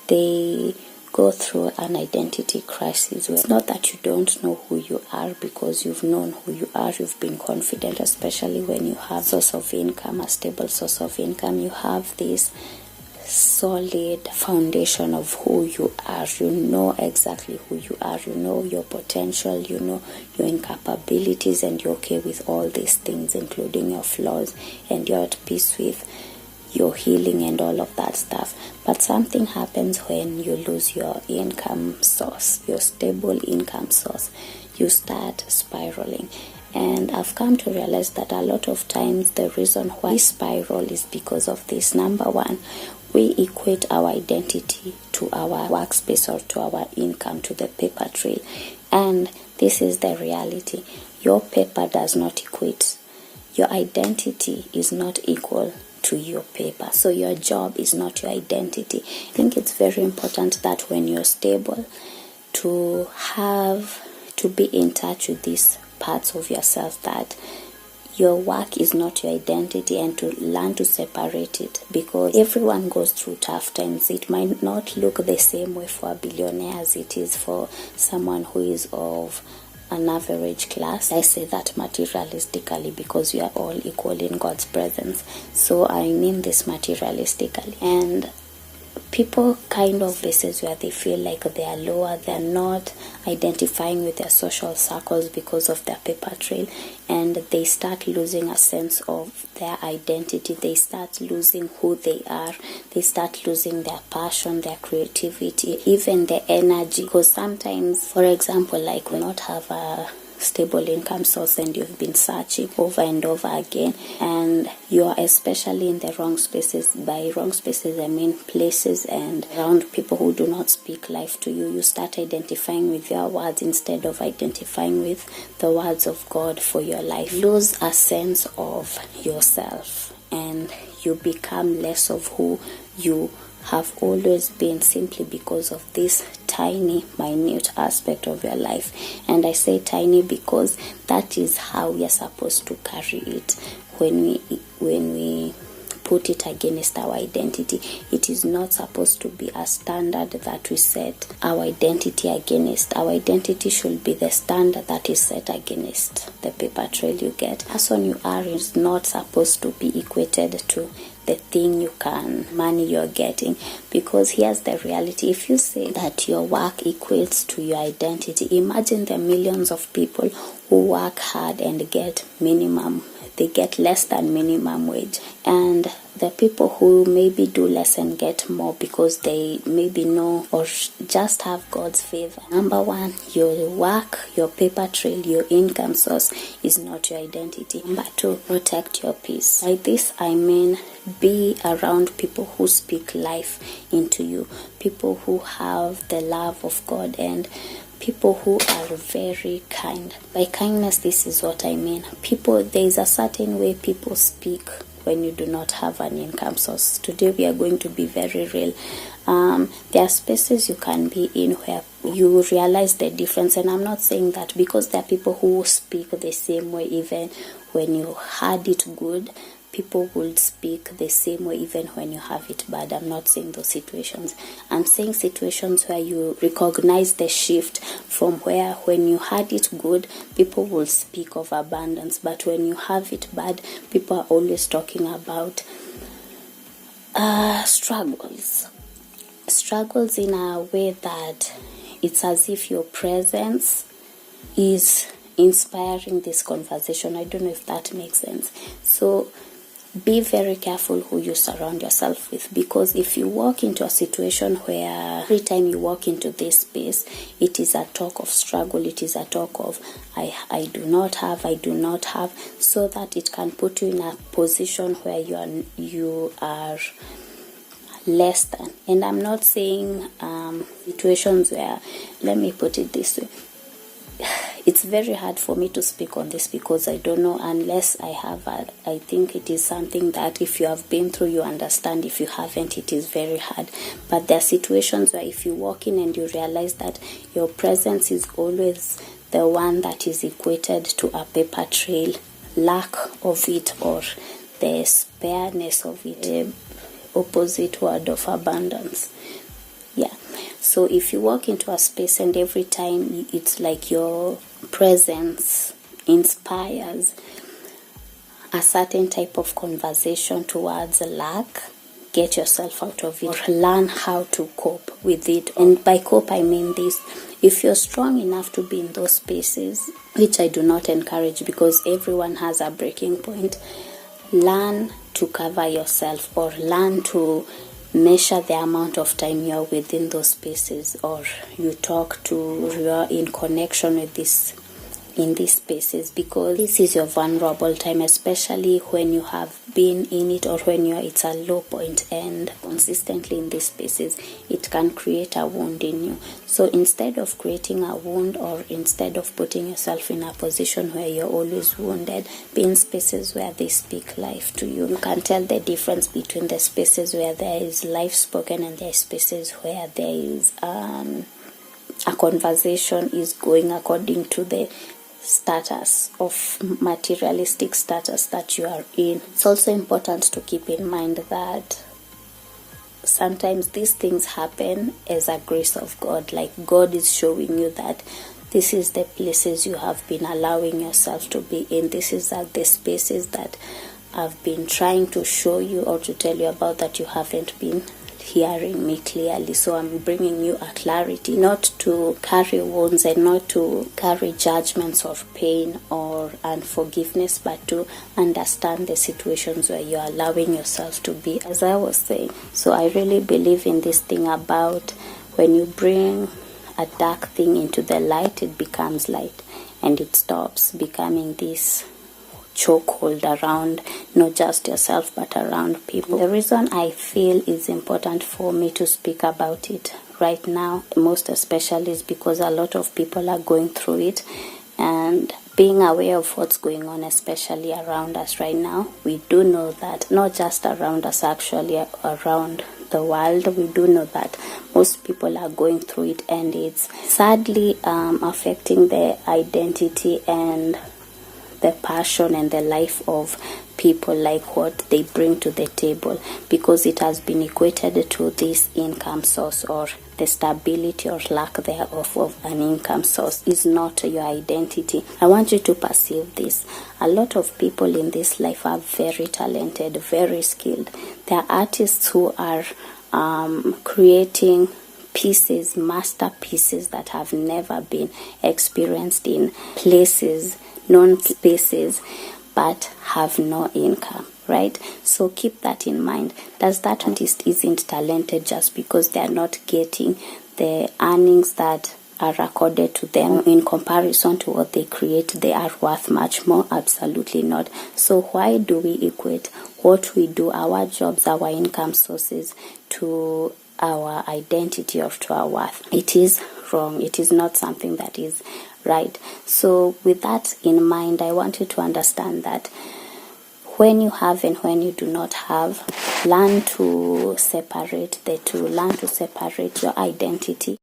they go through an identity crisis. It's not that you don't know who you are, because you've known who you are, you've been confident, especially when you have a source of income, a stable source of income. You have this solid foundation of who you are. You know exactly who you are. You know your potential. You know your incapabilities, and you're okay with all these things, including your flaws, and you're at peace with your healing and all of that stuff. But something happens when you lose your income source, your stable income source. You start spiraling. And I've come to realize that a lot of times the reason why we spiral is because of this. Number one, we equate our identity to our workspace or to our income, to the paper trail. And this is the reality. Your paper does not equate. Your identity is not equal to your paper. So your job is not your identity. I think it's very important that when you're stable, to be in touch with these parts of yourself, that your work is not your identity, and to learn to separate it, because everyone goes through tough times. It might not look the same way for a billionaire as it is for someone who is of an average class. I say that materialistically because we are all equal in God's presence. So I mean this materialistically. And people kind of places where they feel like they are lower, they're not identifying with their social circles because of their paper trail, and they start losing a sense of their identity. They start losing who they are. They start losing their passion, their creativity, even their energy. Because sometimes, for example, like we not have a stable income source and you've been searching over and over again, and you are especially in the wrong spaces. By wrong spaces I mean places and around people who do not speak life to you. You start identifying with your words instead of identifying with the words of God for your life. Lose a sense of yourself, and you become less of who you have always been, simply because of this tiny, minute aspect of your life. And I say tiny because that is how we are supposed to carry it. When we put it against our identity, it is not supposed to be a standard that we set our identity against. Our identity should be the standard that is set against the paper trail you get. The person you are is not supposed to be equated to the thing you can, money you're getting. Because here's the reality: if you say that your work equates to your identity, imagine the millions of people who work hard and get less than minimum wage, and the people who maybe do less and get more because they maybe know or just have God's favor. Number one, your work, your paper trail, your income source is not your identity. Number two, protect your peace. By this I mean be around people who speak life into you, people who have the love of God, and people who are very kind. By kindness, this is what I mean. There is a certain way people speak when you do not have an income source. Today we are going to be very real. There are spaces you can be in where you realize the difference, and I'm not saying that because there are people who speak the same way even when you had it good. People will speak the same way even when you have it bad. I'm not saying those situations. I'm saying situations where you recognize the shift from where when you had it good, people will speak of abundance, but when you have it bad, people are always talking about struggles in a way that it's as if your presence is inspiring this conversation. I don't know if that makes sense. So be very careful who you surround yourself with, because if you walk into a situation where every time you walk into this space, it is a talk of struggle, it is a talk of I do not have, so that it can put you in a position where you are less than. And I'm not saying situations where, let me put it this way, it's very hard for me to speak on this because I don't know unless I have I think it is something that if you have been through, you understand. If you haven't, it is very hard. But there are situations where if you walk in and you realize that your presence is always the one that is equated to a paper trail, lack of it or the spareness of it, opposite word of abundance. Yeah. So if you walk into a space and every time it's like your presence inspires a certain type of conversation towards lack, get yourself out of it. Learn how to cope with it. And by cope, I mean this. If you're strong enough to be in those spaces, which I do not encourage because everyone has a breaking point, learn to cover yourself, or learn to measure the amount of time you're within those spaces, or you talk to, you're in connection with this in these spaces, because this is your vulnerable time, especially when you have been in it, or when it's a low point, and consistently in these spaces it can create a wound in you. So instead of creating a wound, or instead of putting yourself in a position where you're always wounded, be in spaces where they speak life to you. You can tell the difference between the spaces where there is life spoken and there are spaces where there is a conversation is going according to the status of materialistic status that you are in. It's also important to keep in mind that sometimes these things happen as a grace of God, like God is showing you that this is the places you have been allowing yourself to be in. This is the spaces that I've been trying to show you or to tell you about that you haven't been hearing me clearly. So I'm bringing you a clarity, not to carry wounds and not to carry judgments of pain or unforgiveness, but to understand the situations where you're allowing yourself to be. As I was saying, so I really believe in this thing about when you bring a dark thing into the light, it becomes light, and it stops becoming this chokehold around not just yourself but around people. The reason I feel it's important for me to speak about it right now, most especially, is because a lot of people are going through it, and being aware of what's going on, especially around us right now, we do know that not just around us, actually around the world, we do know that most people are going through it, and it's sadly affecting their identity and the passion and the life of people, like what they bring to the table, because it has been equated to this income source, or the stability or lack thereof of an income source is not your identity. I want you to perceive this. A lot of people in this life are very talented, very skilled. There are artists who are creating pieces, masterpieces that have never been experienced in places, known places, but have no income, right? So keep that in mind. Does that artist isn't talented just because they are not getting the earnings that are accorded to them in comparison to what they create? They are worth much more? Absolutely not. So why do we equate what we do, our jobs, our income sources, to our identity or to our worth? It is wrong. It is not something that is right. So with that in mind, I want you to understand that when you have and when you do not have, learn to separate the two. Learn to separate your identity